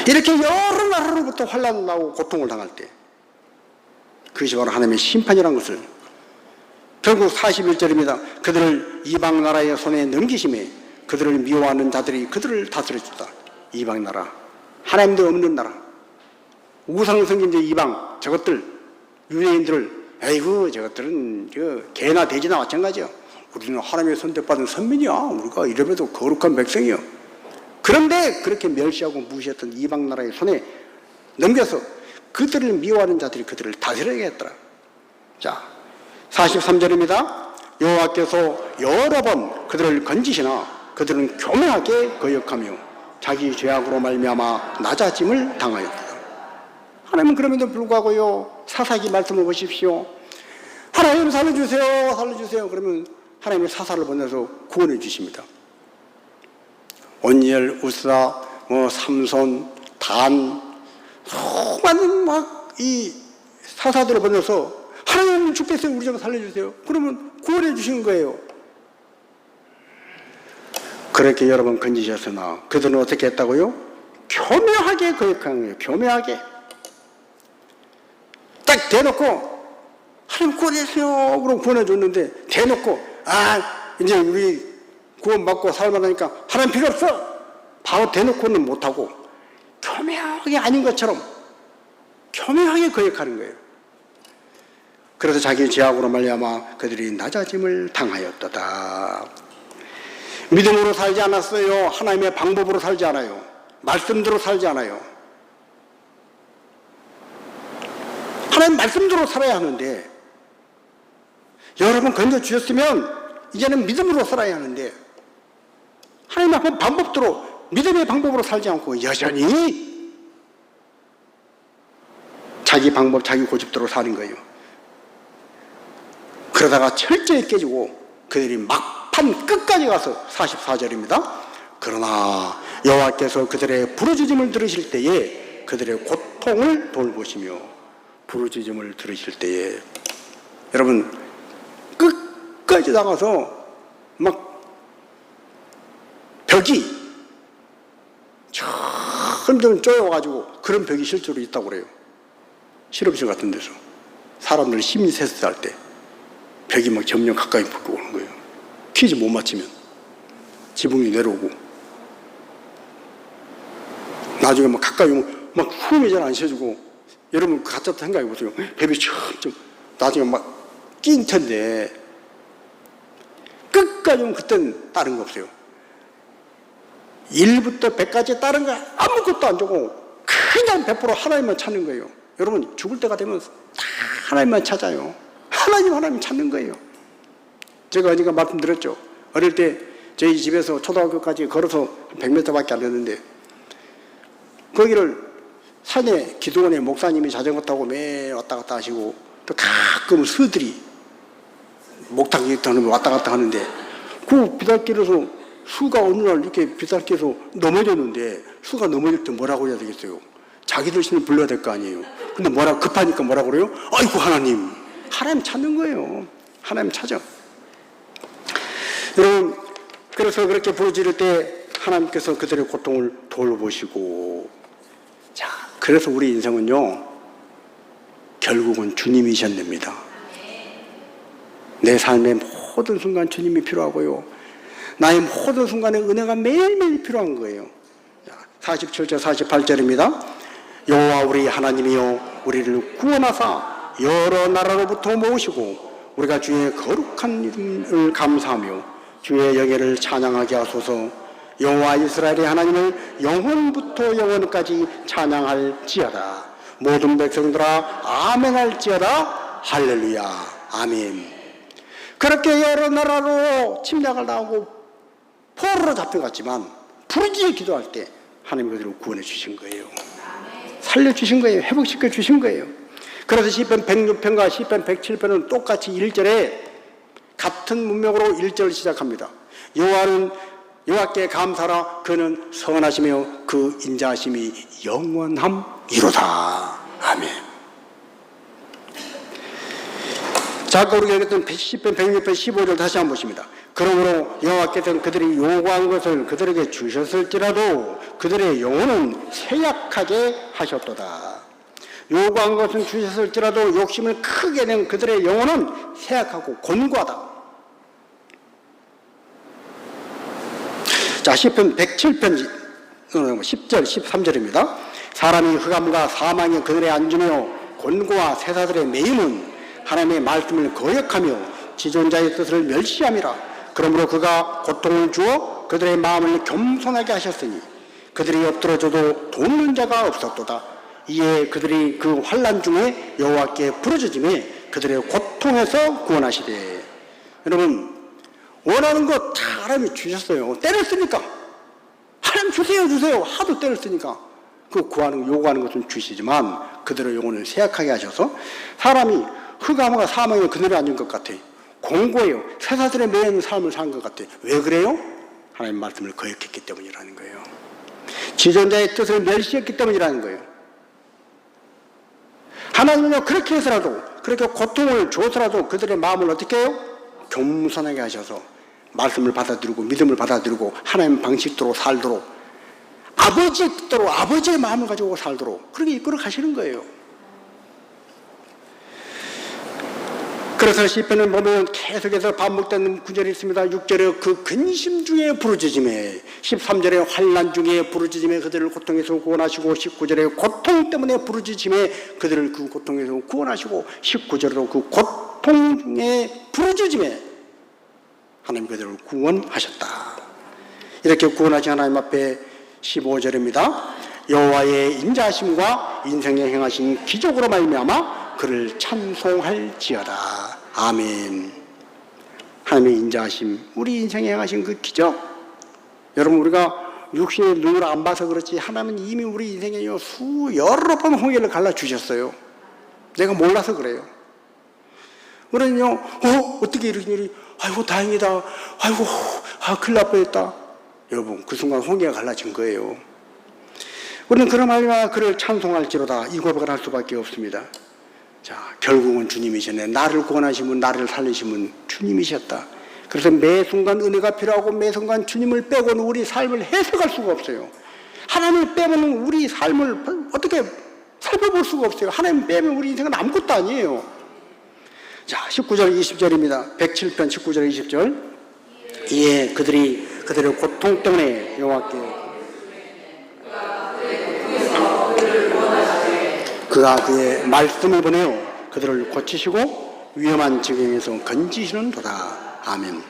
이렇게 여러 나라로부터 환난을 나오고 고통을 당할 때 그것이 바로 하나님의 심판이라는 것을 결국 41절입니다. 그들을 이방 나라의 손에 넘기심에 그들을 미워하는 자들이 그들을 다스려주다. 이방 나라, 하나님도 없는 나라, 우상 섬긴 이방, 저것들, 유대인들을, 에이구 저것들은 개나 돼지나 마찬가지야. 우리는 하나님의 선택받은 선민이야. 우리가 이름에도 거룩한 백성이야. 그런데 그렇게 멸시하고 무시했던 이방 나라의 손에 넘겨서 그들을 미워하는 자들이 그들을 다스리게 했더라. 자, 43절입니다. 여호와께서 여러 번 그들을 건지시나 그들은 교묘하게 거역하며 자기 죄악으로 말미암아 낮아짐을 당하였다. 하나님은 그럼에도 불구하고요 사사기 말씀을 보십시오. 하나님 살려주세요. 그러면 하나님의 사사를 보내서 구원해 주십니다. 온니엘, 우스라, 삼손, 단 수많은 이 사사들을 보내서 하나님 죽겠어요. 우리 좀 살려주세요. 그러면 구원해 주시는 거예요. 그렇게 여러 번 건지셨으나 그들은 어떻게 했다고요? 교묘하게 거역한 거예요. 교묘하게 딱 대놓고 하나님 구원해주세요. 그럼 구원해줬는데 대놓고 이제 우리 구원받고 살만하니까 하나님 필요 없어. 바로 대놓고는 못하고 교묘하게 아닌 것처럼 교묘하게 거역하는 거예요. 그래서 자기 죄악으로 말미암아 그들이 낮아짐을 당하였도다. 믿음으로 살지 않았어요. 하나님의 방법으로 살지 않아요. 말씀대로 살지 않아요. 하나님 말씀대로 살아야 하는데 여러분 건져주셨으면 이제는 믿음으로 살아야 하는데 하나님 앞에 방법대로 믿음의 방법으로 살지 않고 여전히 자기 방법, 자기 고집대로 사는 거예요. 그러다가 철저히 깨지고 그들이 막판 끝까지 가서 44절입니다. 그러나 여호와께서 그들의 부르짖음을 들으실 때에 그들의 고통을 돌보시며 부르짖음을 들으실 때에 여러분 끝까지 나가서 막 벽이 점점 쪼여가지고 그런 벽이 실제로 있다고 그래요. 실험실 같은 데서 사람들 심리 테스트할 때 벽이 막 점점 가까이 붙고 오는 거예요. 퀴즈 못 맞히면 지붕이 내려오고 나중에 막 가까이 오면 막 숨이 잘 안 쉬어지고 여러분 가짜 생각해 보세요. 벽이 점점 나중에 막 낀 텐데 끝까지 오면 그때는 다른 거 없어요. 1부터 100까지 다른 거 아무것도 안 주고 그냥 100% 하나님만 찾는 거예요. 여러분 죽을 때가 되면 다 하나님만 찾아요. 하나님 찾는 거예요. 제가 어디가 말씀드렸죠. 어릴 때 저희 집에서 초등학교까지 걸어서 100m밖에 안 됐는데 거기를 산에 기도원에 목사님이 자전거 타고 매 왔다 갔다 하시고 또 가끔 스들이 목탁 왔다 갔다 하는데 그 비단길에서 수가 어느 날 이렇게 비상께서 넘어졌는데 수가 넘어질 때 뭐라고 해야 되겠어요? 자기들 신을 불러야 될 거 아니에요. 근데 급하니까 뭐라고 그래요? 아이고 하나님. 하나님 찾는 거예요. 하나님 찾아. 여러분, 그래서 그렇게 부르짖을 때 하나님께서 그들의 고통을 돌보시고, 자, 그래서 우리 인생은요, 결국은 주님이셨답니다. 내 삶의 모든 순간 주님이 필요하고요. 나의 모든 순간에 은혜가 매일매일 필요한 거예요. 47절, 48절입니다. 여호와 우리 하나님이여 우리를 구원하사 여러 나라로부터 모으시고 우리가 주의 거룩한 이름을 감사하며 주의 영예를 찬양하게 하소서. 여호와 이스라엘의 하나님을 영원부터 영원까지 찬양할지어다. 모든 백성들아 아멘 할지어다. 할렐루야. 아멘. 그렇게 여러 나라로 침략을 당하고 포로로 잡혀갔지만 부르짖어 기도할 때 하나님 그들을 구원해 주신 거예요. 살려주신 거예요. 회복시켜 주신 거예요. 그래서 시편 106편과 시편 107편은 똑같이 1절에 같은 문맥으로 1절을 시작합니다. 여호와께 감사하라. 그는 선하시며 그 인자하심이 영원함이로다. 아멘. 자, 아까 우리가 읽었던 시편 106편 15절 다시 한번 보십니다. 그러므로 여호와께서는 그들이 요구한 것을 그들에게 주셨을지라도 그들의 영혼은 쇠약하게 하셨도다. 요구한 것은 주셨을지라도 욕심을 크게 낸 그들의 영혼은 쇠약하고 곤고하다. 자, 시편 107편 10절 13절입니다. 사람이 흑암과 사망의 그늘에 앉으며 곤고와 세사들의 매임은 하나님의 말씀을 거역하며 지존자의 뜻을 멸시함이라. 그러므로 그가 고통을 주어 그들의 마음을 겸손하게 하셨으니 그들이 엎드러져도 돕는 자가 없었도다. 이에 그들이 그 환난 중에 여호와께 부르짖음에 그들의 고통에서 구원하시되. 여러분, 원하는 거 다 하나님이 주셨어요. 때렸으니까 하나님 주세요 하도 때렸으니까 그 요구하는 것은 주시지만 그들의 영혼을 쇠약하게 하셔서 사람이 흑암과 사망의 그늘에 앉은 것 같아. 공고해요. 세사들의 매는 삶을 산 것 같아. 왜 그래요? 하나님 말씀을 거역했기 때문이라는 거예요. 지존자의 뜻을 멸시했기 때문이라는 거예요. 하나님은요, 그렇게 해서라도, 그렇게 고통을 줘서라도 그들의 마음을 어떻게 해요? 겸손하게 하셔서 말씀을 받아들이고 믿음을 받아들이고 하나님 방식대로 살도록, 아버지의 뜻대로 아버지의 마음을 가지고 살도록 그렇게 이끌어 가시는 거예요. 그래서 시편을 보면 계속해서 반복되는 구절이 있습니다. 6절에 그 근심 중에 부르짖음에, 13절에 환난 중에 부르짖음에 그들을 고통에서 구원하시고, 19절에 고통 때문에 부르짖음에 그들을 그 고통에서 구원하시고, 19절에도 그 고통 중에 부르짖음에 하나님 그들을 구원하셨다. 이렇게 구원하신 하나님 앞에 15절입니다. 여호와의 인자하심과 인생에 행하신 기적으로 말미암아 그를 찬송할지어다. 아멘. 하나님의 인자하심, 우리 인생에 행하신 그 기적. 여러분, 우리가 육신의 눈으로 안 봐서 그렇지 하나님은 이미 우리 인생에 여러 번 홍해를 갈라주셨어요. 내가 몰라서 그래요. 우리는요, 어떻게 이런 일이, 아이고 다행이다, 아이고 큰일 날 뻔했다. 여러분, 그 순간 홍해가 갈라진 거예요. 우리는 그런 말이나 그를 찬송할지로다 이 고백을 할 수밖에 없습니다. 자, 결국은 주님이셨네. 나를 구원하신 분, 나를 살리신 분 주님이셨다. 그래서 매 순간 은혜가 필요하고 매 순간 주님을 빼고는 우리 삶을 해석할 수가 없어요. 하나님을 빼면 우리 삶을 어떻게 살펴볼 수가 없어요. 하나님 빼면 우리 인생은 아무것도 아니에요. 자, 19절 20절입니다. 107편 19절 20절. 이에 그들이 그들의 고통 때문에 여호와께 그가 그의 말씀을 보내어 그들을 고치시고 위험한 지경에서 건지시는 도다. 아멘.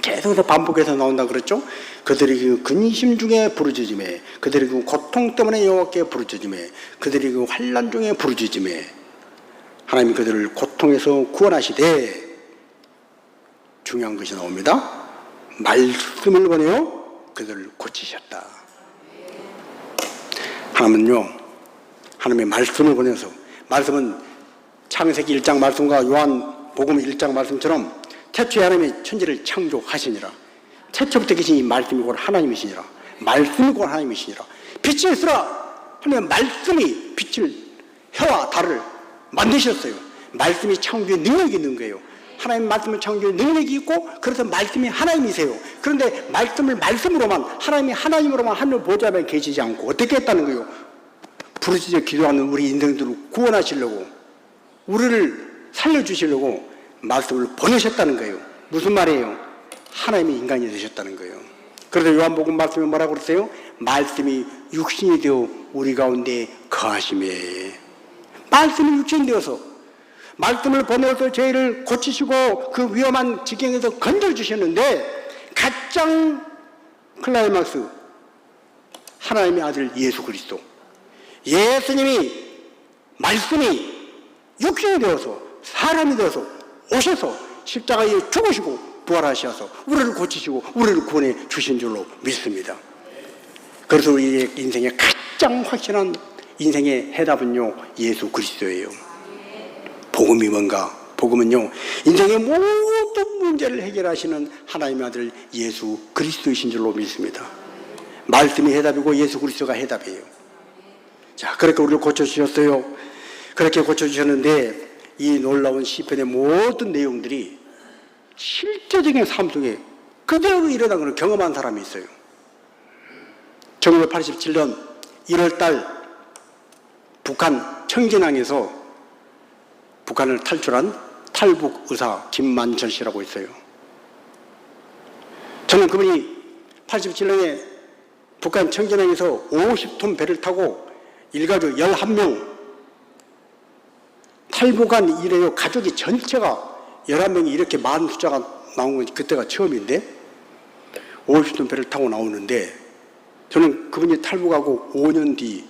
계속해서 반복해서 나온다 그랬죠. 그들이 그 근심 중에 부르짖음에, 그들이 그 고통 때문에 여호와께 부르짖음에, 그들이 그 환난 중에 부르짖음에 하나님이 그들을 고통에서 구원하시되, 중요한 것이 나옵니다. 말씀을 보내어 그들을 고치셨다. 하나님은요, 하나님의 말씀을 보내서, 말씀은 창세기 1장 말씀과 요한복음 1장 말씀처럼 태초에 하나님이 천지를 창조하시니라. 태초부터 계신 이 말씀이 곧 하나님이시니라. 말씀이 곧 하나님이시니라. 빛이 있으라. 하나님 말씀이 빛을, 해와 달을 만드셨어요. 말씀이 창조의 능력이 있는 거예요. 하나님 말씀은 창조의 능력이 있고, 그래서 말씀이 하나님이세요. 그런데 말씀을 말씀으로만, 하나님이 하나님으로만 하늘 보좌에 계시지 않고 어떻게 했다는 거예요? 부르짖어 기도하는 우리 인생들을 구원하시려고, 우리를 살려주시려고 말씀을 보내셨다는 거예요. 무슨 말이에요? 하나님이 인간이 되셨다는 거예요. 그래서 요한복음 말씀에 뭐라고 그랬어요? 말씀이 육신이 되어 우리 가운데 거하심에. 말씀이 육신이 되어서 말씀을 보내서 저희를 고치시고 그 위험한 지경에서 건져주셨는데, 가장 클라이막스, 하나님의 아들 예수 그리스도, 예수님이 말씀이 육신이 되어서 사람이 되어서 오셔서 십자가에 죽으시고 부활하셔서 우리를 고치시고 우리를 구원해 주신 줄로 믿습니다. 그래서 우리의 인생의 가장 확실한 인생의 해답은요, 예수 그리스도예요. 복음이 뭔가? 복음은요, 인생의 모든 문제를 해결하시는 하나님의 아들 예수 그리스도이신 줄로 믿습니다. 말씀이 해답이고 예수 그리스도가 해답이에요. 자, 그렇게 우리를 고쳐주셨어요. 그렇게 고쳐주셨는데, 이 놀라운 시편의 모든 내용들이 실제적인 삶 속에 그대로 일어난 걸 경험한 사람이 있어요. 1987년 1월달 북한 청진항에서 북한을 탈출한 탈북 의사 김만철 씨라고 있어요. 저는 그분이 87년에 북한 청진항에서 50톤 배를 타고 일가족 11명 탈북한 이래요. 가족이 전체가 11명이 이렇게 많은 숫자가 나온 건 그때가 처음인데, 50톤 배를 타고 나오는데, 저는 그분이 탈북하고 5년 뒤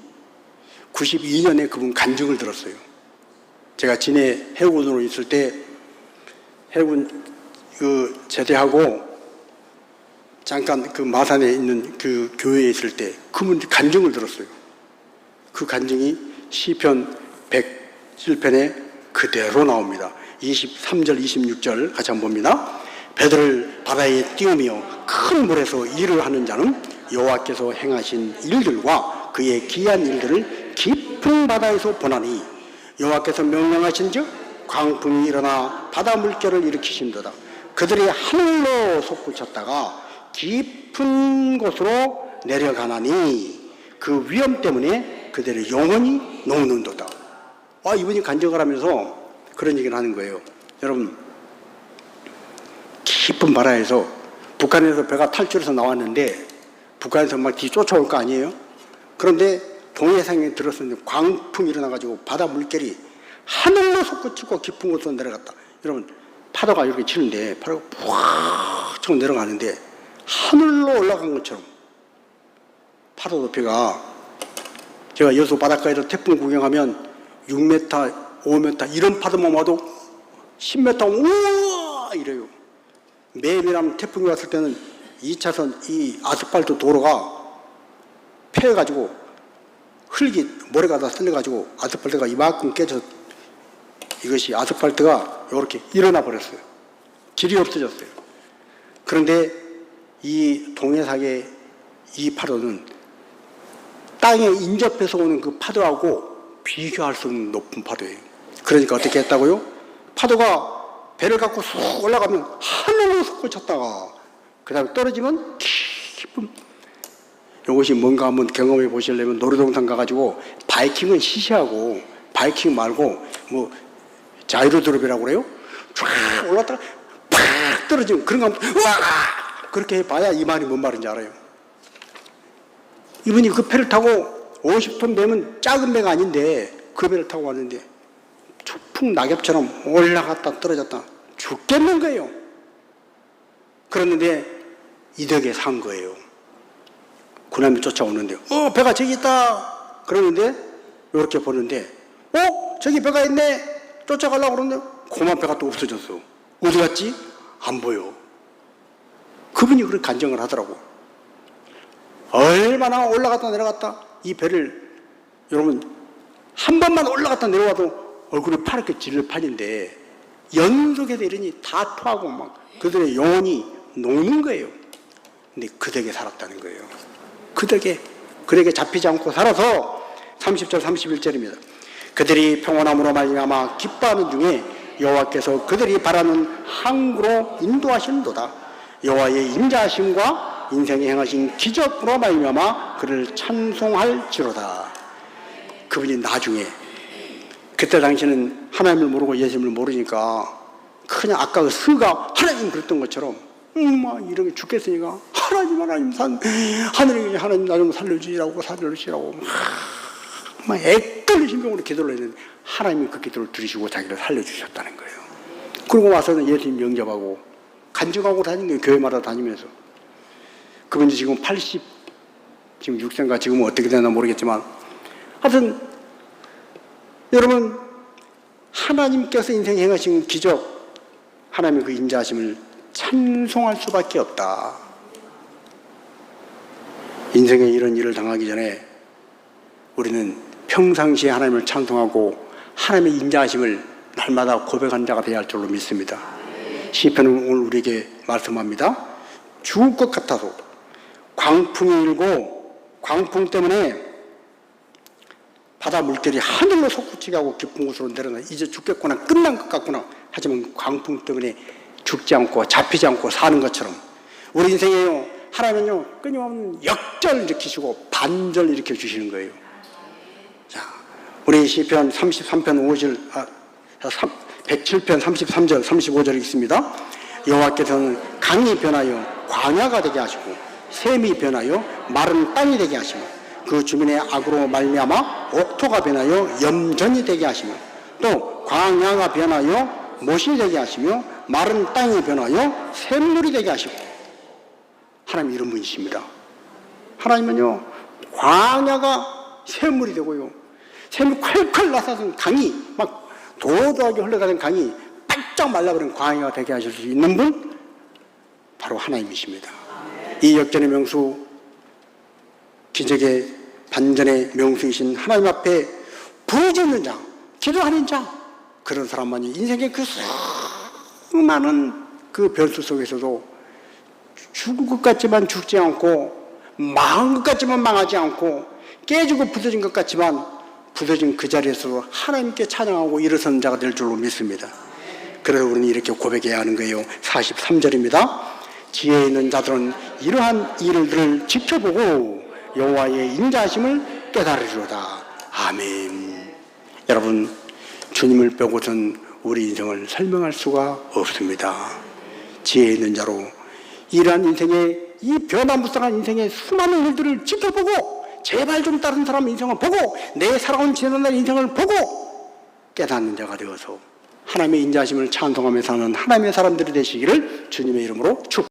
92년에 그분 간증을 들었어요. 제가 진해 해군으로 있을 때 해군 제대하고 잠깐 그 마산에 있는 그 교회에 있을 때 그분 간증을 들었어요. 그 간증이 시편 107편에 그대로 나옵니다. 23절 26절 같이 한번 봅니다. 배들을 바다에 띄우며 큰 물에서 일을 하는 자는 여호와께서 행하신 일들과 그의 기한 일들을 깊은 바다에서 보나니, 여호와께서 명령하신즉 광풍이 일어나 바다 물결을 일으키신도다. 그들이 하늘로 솟구쳤다가 깊은 곳으로 내려가나니 그 위험 때문에 그들을 영원히 녹는도다. 이분이 간증을 하면서 그런 얘기를 하는 거예요. 여러분, 깊은 바다에서 북한에서 배가 탈출해서 나왔는데 북한에서 막 뒤 쫓아올 거 아니에요? 그런데 동해상에 들었었는데 광풍이 일어나가지고 바다 물결이 하늘로 솟구치고 깊은 곳으로 내려갔다. 여러분, 파도가 이렇게 치는데 파도가 푹 치고 내려가는데 하늘로 올라간 것처럼 파도 높이가, 제가 여수 바닷가에서 태풍 구경하면 6m, 5m 이런 파도만 와도 10m 우와 이래요. 매일이라면 태풍이 왔을 때는 2차선 이 아스팔트 도로가 패여가지고 흙이 모래가 다 쓸려가지고 아스팔트가 이만큼 깨져, 이것이 아스팔트가 이렇게 일어나 버렸어요. 길이 없어졌어요. 그런데 이 동해상의 이 파도는 땅에 인접해서 오는 그 파도하고 비교할 수 없는 높은 파도예요. 그러니까 어떻게 했다고요? 파도가 배를 갖고 쑥 올라가면 하늘로 솟구쳤다가 그 다음에 떨어지면 깊은, 이것이 뭔가 한번 경험해 보시려면 놀이동산 가가지고 바이킹은 시시하고 바이킹 말고 뭐 자이로드롭이라고 그래요? 쫙 올랐다가 팍 떨어지면 그런 거 한번 우와 그렇게 해봐야 이 말이 뭔 말인지 알아요. 이분이 그 배를 타고 50톤 배면 작은 배가 아닌데 그 배를 타고 왔는데 추풍 낙엽처럼 올라갔다 떨어졌다 죽겠는 거예요. 그랬는데 이덕에 산 거예요. 군함이 쫓아오는데 배가 저기 있다 그러는데 이렇게 보는데 저기 배가 있네. 쫓아가려고 그러는데 고만 배가 또 없어졌어. 어디 갔지? 안 보여. 그분이 그렇게 간증을 하더라고. 얼마나 올라갔다 내려갔다. 이 배를 여러분 한 번만 올라갔다 내려와도 얼굴이 파랗게 질릴 판인데 연속해서 이러니 다 토하고 막 그들의 영혼이 녹는 거예요. 근데 그들에게 살았다는 거예요. 그들에게 잡히지 않고 살아서 30절 31절입니다. 그들이 평온함으로 말미암아 기뻐하는 중에 여호와께서 그들이 바라는 항구로 인도하시는도다. 여호와의 인자하심과 인생에 행하신 기적으로 말미암아 그를 찬송할지로다. 그분이 나중에, 그때 당시에는 하나님을 모르고 예수님을 모르니까 그냥 아까 그 스가 하나님 그랬던 것처럼 막 이렇게 죽겠으니까 하나님 하나님 나 좀 살려주시라고 막 애떨리 심경으로 기도를 했는데 하나님이 그 기도를 들으시고 자기를 살려주셨다는 거예요. 그리고 와서는 예수님 영접하고 간증하고 다니는 거예요. 교회마다 다니면서. 그분이 지금 86세인가 지금은 어떻게 되나 모르겠지만 하여튼 여러분, 하나님께서 인생에 행하신 기적, 하나님의 그 인자하심을 찬송할 수밖에 없다. 인생에 이런 일을 당하기 전에 우리는 평상시에 하나님을 찬송하고 하나님의 인자하심을 날마다 고백한 자가 되어야 할 줄로 믿습니다. 시편은 오늘 우리에게 말씀합니다. 죽을 것 같아도 광풍이 일고 광풍 때문에 바다 물결이 하늘로 솟구치게 하고 깊은 곳으로 내려가 이제 죽겠구나, 끝난 것 같구나 하지만 광풍 때문에 죽지 않고 잡히지 않고 사는 것처럼 우리 인생에요, 하나님은요 끊임없는 역전을 일으키시고 반전을 일으켜 주시는 거예요. 자, 우리 시편 33편 5절 107편 33절 35절 있습니다. 여호와께서는 강이 변하여 광야가 되게 하시고 샘이 변하여 마른 땅이 되게 하시며 그 주민의 악으로 말미암아 옥토가 변하여 염전이 되게 하시며 또 광야가 변하여 못이 되게 하시며 마른 땅이 변하여 샘물이 되게 하시고. 하나님 이런 분이십니다. 하나님은요 광야가 샘물이 되고요, 샘이 콸콸 나서는 강이 막 도도하게 흘러가는 강이 바짝 말라버린 광야가 되게 하실 수 있는 분 바로 하나님이십니다. 이 역전의 명수, 기적의 반전의 명수이신 하나님 앞에 부르짖는 자, 기도하는 자, 그런 사람만이 인생의 그 수많은 그 변수 속에서도 죽을 것 같지만 죽지 않고 망한 것 같지만 망하지 않고 깨지고 부서진 것 같지만 부서진 그 자리에서도 하나님께 찬양하고 일어서는 자가 될 줄로 믿습니다. 그래서 우리는 이렇게 고백해야 하는 거예요. 43절입니다. 지혜 있는 자들은 이러한 일들을 지켜보고 여호와의 인자하심을 깨달으리로다. 아멘. 여러분, 주님을 빼고선 우리 인생을 설명할 수가 없습니다. 지혜 있는 자로 이러한 인생의 이 변화무쌍한 인생의 수많은 일들을 지켜보고 제발 좀 다른 사람 인생을 보고 내 살아온 지난 인생을 보고 깨닫는 자가 되어서 하나님의 인자하심을 찬송하며 사는 하나님의 사람들이 되시기를 주님의 이름으로 축복합니다.